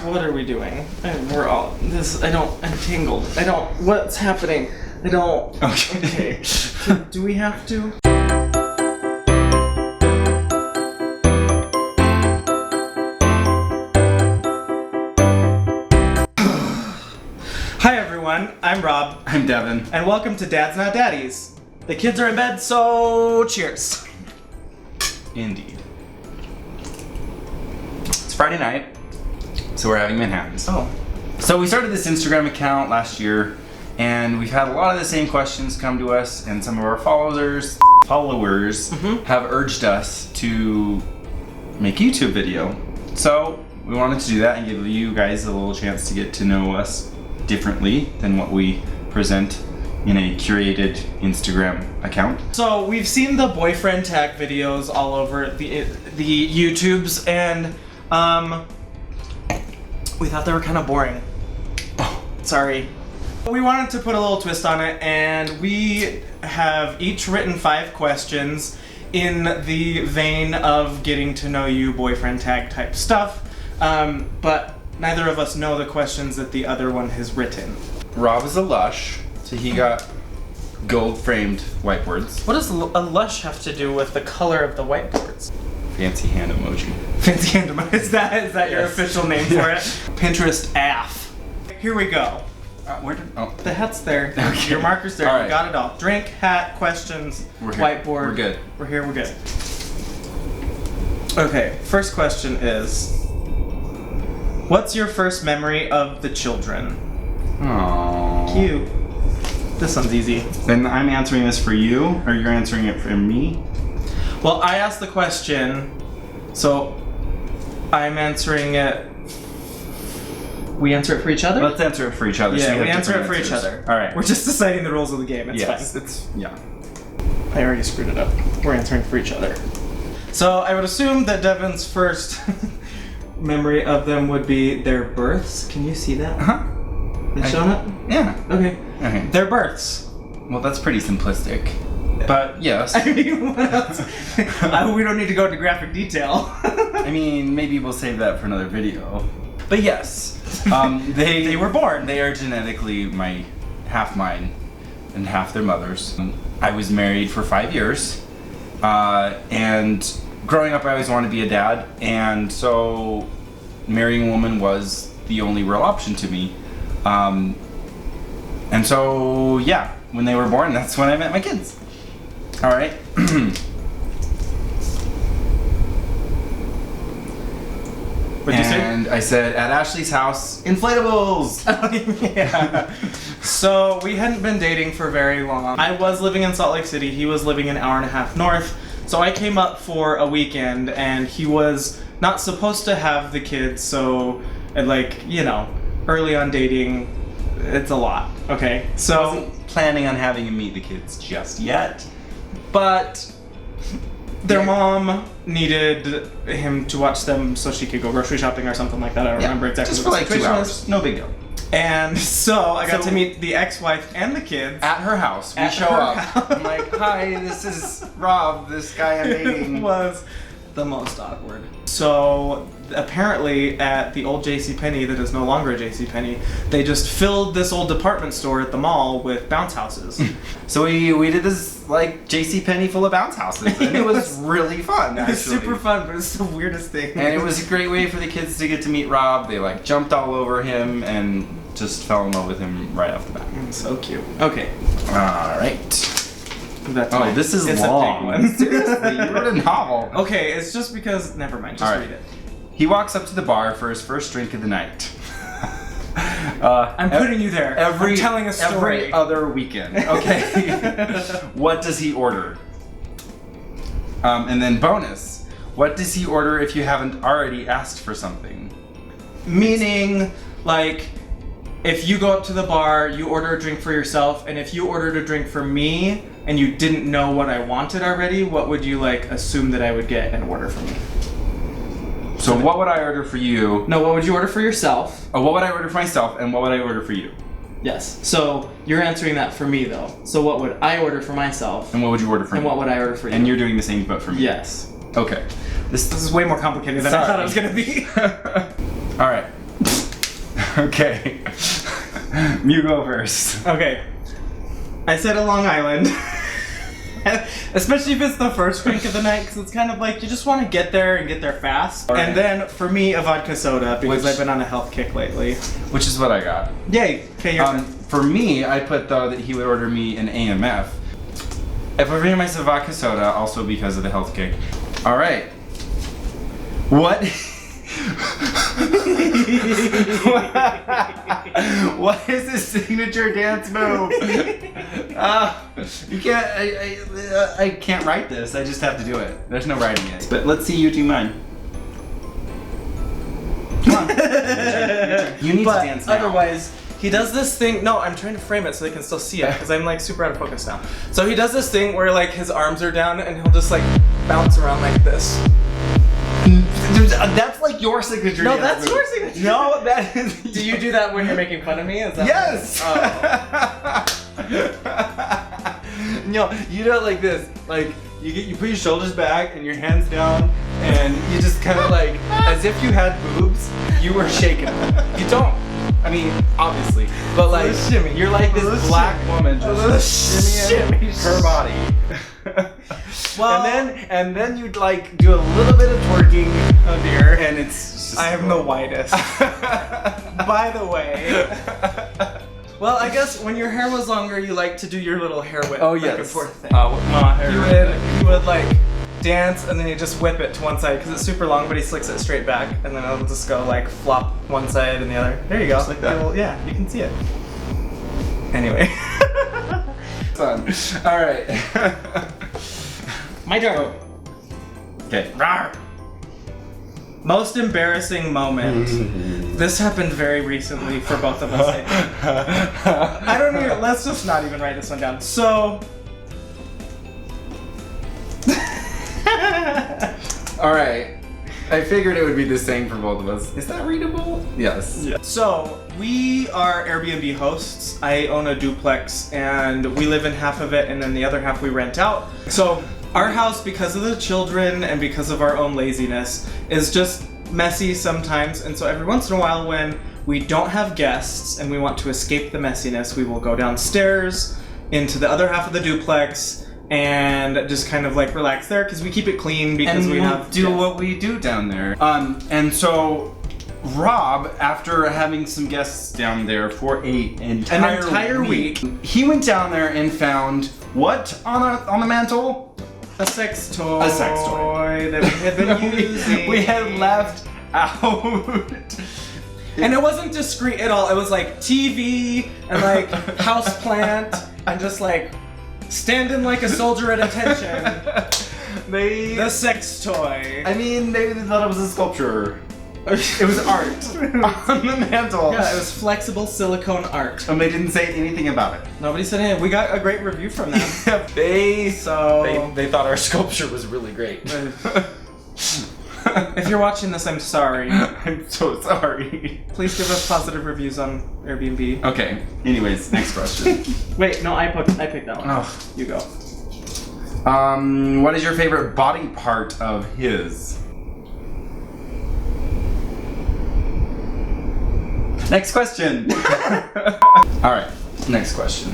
What are we doing? We're all I'm tangled. What's happening? Okay. Do we have to? Hi everyone, I'm Rob. I'm Devon. And welcome to Dads Not Daddies. The kids are in bed, so cheers. Indeed. It's Friday night, so we're having Manhattans. Oh. So we started this Instagram account last year, and we've had a lot of the same questions come to us, and some of our followers have urged us to make a YouTube video. So we wanted to do that and give you guys a little chance to get to know us differently than what we present in a curated Instagram account. So we've seen the boyfriend tag videos all over the YouTubes, and we thought they were kind of boring. Oh, sorry. We wanted to put a little twist on it, and we have each written 5 questions in the vein of getting to know you boyfriend tag type stuff, but neither of us know the questions that the other one has written. Rob is a lush, so he got gold framed whiteboards. What does a lush have to do with the color of the whiteboards? Fancy hand emoji. Fancy hand emoji. Is that your official name for it? Pinterest AF. Here we go. The hat's there. Okay. Your marker's there. All You right. got it all. Drink, hat, questions, whiteboard. We're good. We're here. We're good. Okay. First question is, what's your first memory of the children? Aww. Cute. This one's easy. Then I'm answering this for you, or you're answering it for me? Well, I asked the question, so I'm answering it. We answer it for each other? Let's answer it for each other. Yeah, so we answer it for each other. All right. We're just deciding the rules of the game. It's fine. Yeah. I already screwed it up. We're answering for each other. So I would assume that Devon's first memory of them would be their births. Can you see that? Uh-huh. It's showing up? Yeah. Okay. Okay. Their births. Well, that's pretty simplistic. But yes. I mean, what else? We don't need to go into graphic detail. I mean, maybe we'll save that for another video. But yes, they were born. They are genetically half mine and half their mother's. I was married for 5 years, and growing up I always wanted to be a dad, and so marrying a woman was the only real option to me. And so yeah, when they were born, that's when I met my kids. All right. What'd you say? And I said, at Ashley's house, inflatables! Yeah. So we hadn't been dating for very long. I was living in Salt Lake City, he was living an hour and a half north. So I came up for a weekend, and he was not supposed to have the kids, so early on dating, it's a lot, okay? So I wasn't planning on having him meet the kids just yet, but their mom needed him to watch them so she could go grocery shopping or something like that. I don't remember exactly just what for the like 2 situation hours. was. No big deal. And so I got to meet the ex-wife and the kids. At her house. We show up. I'm like, hi, this is Rob, this guy I'm dating. It was the most awkward. So apparently at the old JCPenney that is no longer a JCPenney, they just filled this old department store at the mall with bounce houses. So we did this like JCPenney full of bounce houses, and it was really fun, actually. It was super fun, but it's the weirdest thing. And it was a great way for the kids to get to meet Rob. They like jumped all over him and just fell in love with him right off the bat. So cute. Okay. All right. That's this is it's long. A big one. Seriously, you wrote a novel. Okay, it's just because. Never mind. Just read it. He walks up to the bar for his first drink of the night. I'm putting you there. I'm telling a story. Every other weekend. Okay. What does he order? And then bonus. What does he order if you haven't already asked for something? Meaning, like, if you go up to the bar, you order a drink for yourself, and if you ordered a drink for me and you didn't know what I wanted already, what would you assume that I would get and order for me? So what would I order for you? No, what would you order for yourself? Oh, what would I order for myself, and what would I order for you? Yes. So you're answering that for me, though. So what would I order for myself? And what would you order for me? And what would I order for you? And you're doing the same, but for me. Yes. Okay. This is way more complicated than I thought it was going to be. All right. Okay. You go first. Okay. I said a Long Island. Especially if it's the first drink of the night, because it's kind of like you just want to get there and get there fast. Right. And then for me, a vodka soda, because I've been on a health kick lately. Which is what I got. Yay. Okay, your turn. For me, I put though that he would order me an AMF. If I order myself vodka soda, also because of the health kick. All right. What? What is his signature dance move? You can't. I can't write this. I just have to do it. There's no writing it. But let's see you do mine. Come on. Your turn. You need to dance now. Otherwise, he does this thing. No, I'm trying to frame it so they can still see it because I'm like super out of focus now. So he does this thing where like his arms are down and he'll just like bounce around like this. That's like your signature. No, that's your signature. No, that is. Do you do that when you're making fun of me? Is that Yes. No, you do it like this. Like you put your shoulders back and your hands down, and you just kind of like as if you had boobs. You were shaking them. You don't. I mean, obviously, but like shimmy. You're like this black woman just shimmying her body. Well, and then you'd like do a little bit of twerking. Oh dear. And it's just I am the whitest. By the way. Well, I guess when your hair was longer, you like to do your little hair whip. Oh back yes. and forth thing. My hair. You would like dance and then you just whip it to one side because it's super long, but he slicks it straight back, and then it'll just go like flop one side and the other. There you go. Just like that. Yeah, you can see it. Anyway. Fun. All right. My turn. Okay. Most embarrassing moment. This happened very recently for both of us, I think. I don't even, let's just not even write this one down. So. All right. I figured it would be the same for both of us. Is that readable? Yes. Yeah. So, we are Airbnb hosts. I own a duplex and we live in half of it and then the other half we rent out. So, our house, because of the children and because of our own laziness, is just messy sometimes. And so every once in a while when we don't have guests and we want to escape the messiness, we will go downstairs into the other half of the duplex and just kind of like relax there because we keep it clean because we have do what we do down there. And so Rob, after having some guests down there for an entire week, he went down there and found what on the mantle? A sex toy. A sex toy that we had been using. We had left out. And it wasn't discreet at all. It was like TV and like houseplant and just like standing like a soldier at attention. The sex toy. I mean, they thought it was a sculpture. It was art on the mantle. Yeah, it was flexible silicone art. And they didn't say anything about it. Nobody said anything. We got a great review from them. They thought our sculpture was really great. If you're watching this, I'm sorry. I'm so sorry. Please give us positive reviews on Airbnb. Okay. Anyways, next question. Wait, no, I picked that one. Oh, you go. What is your favorite body part of his? Next question. All right, next question.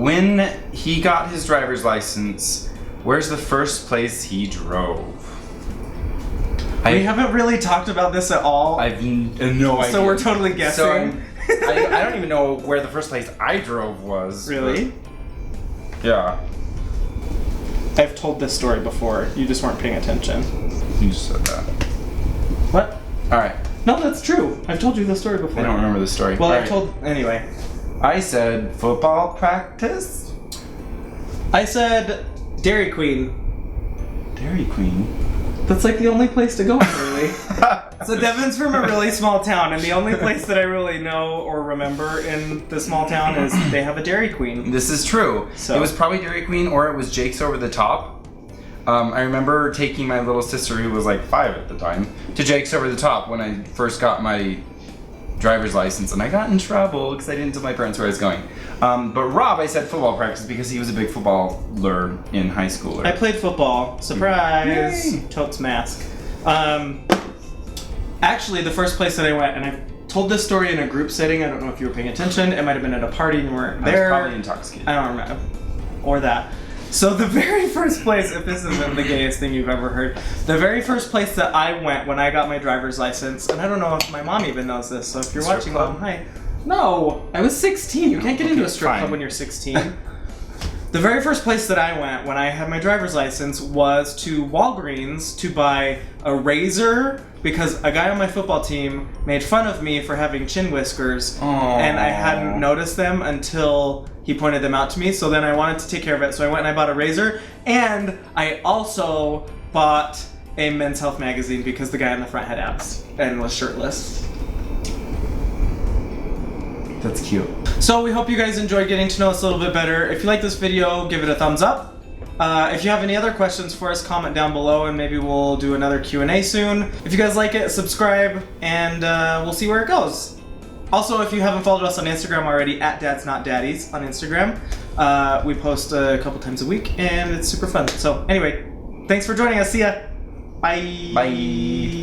When he got his driver's license, where's the first place he drove? We haven't really talked about this at all. I've no idea. So we're totally guessing. So I don't even know where the first place I drove was. Really? Yeah. I've told this story before. You just weren't paying attention. You just said that. What? All right. No, that's true. I've told you this story before. I don't remember the story. Well, I told anyway. I said football practice. I said Dairy Queen. Dairy Queen. That's like the only place to go, really. So Devon's from a really small town, and the only place that I really know or remember in the small town is they have a Dairy Queen. This is true. So. It was probably Dairy Queen or it was Jake's Over the Top. I remember taking my little sister, who was like 5 at the time, to Jake's Over the Top when I first got my driver's license, and I got in trouble because I didn't tell my parents where I was going. But Rob, I said football practice because he was a big footballer in high school. I played football. Surprise! Yay. Totes mask. actually, the first place that I went, and I've told this story in a group setting. I don't know if you were paying attention. It might have been at a party and you weren't there. I was probably intoxicated. I don't remember. Or that. So the very first place, if this isn't the gayest thing you've ever heard, the very first place that I went when I got my driver's license, and I don't know if my mom even knows this, so if you're watching, Mom, hi. No, I was 16. You can't get into a strip club when you're 16. The very first place that I went when I had my driver's license was to Walgreens to buy a razor because a guy on my football team made fun of me for having chin whiskers. Aww. And I hadn't noticed them until he pointed them out to me. So then I wanted to take care of it. So I went and I bought a razor, and I also bought a Men's Health magazine because the guy on the front had abs and was shirtless. That's cute. So we hope you guys enjoyed getting to know us a little bit better. If you like this video, give it a thumbs up. If you have any other questions for us, comment down below and maybe we'll do another Q&A soon. If you guys like it, subscribe, and we'll see where it goes. Also, if you haven't followed us on Instagram already, at DadsNotDaddies on Instagram. We post a couple times a week and it's super fun. So anyway, thanks for joining us. See ya. Bye. Bye.